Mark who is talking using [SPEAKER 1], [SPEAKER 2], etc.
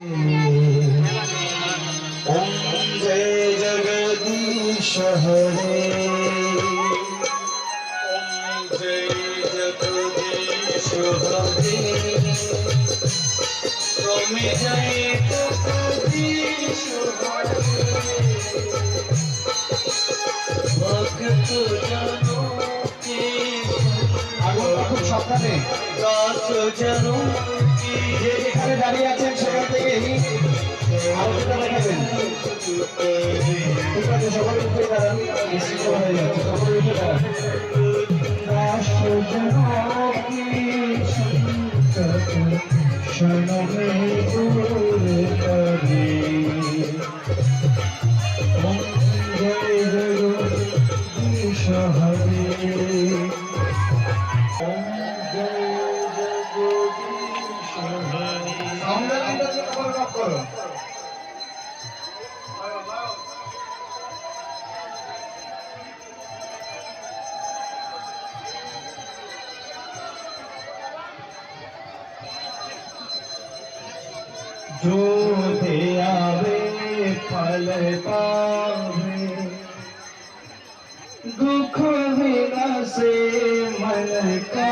[SPEAKER 1] ओम जय जगदीश हरे। ओम जय जगदीश हरे। ओम जय जगदीश हरे। भक्त जनों के
[SPEAKER 2] খুব সাবধানে
[SPEAKER 1] दास जनों की
[SPEAKER 2] যে যেখানে দাঁড়িয়ে আছেন সেখান থেকেই আলোচনা দেখাবেন। ঠিক আছে, সবাই উঠে দাঁড়ান, নিশ্চিত হয়ে যাচ্ছে, সবাই উঠে দাঁড়ান। রাষ্ট্রজনও কি সংকট শরণে দূরে করে। ওম জয় জগদীশ হরে। ওম জয় জগদীশ হরে। সাউন্ডের আন্দাজে খবর রক করো। जो दे आवे फल पावे, दुख विनाशे मन का।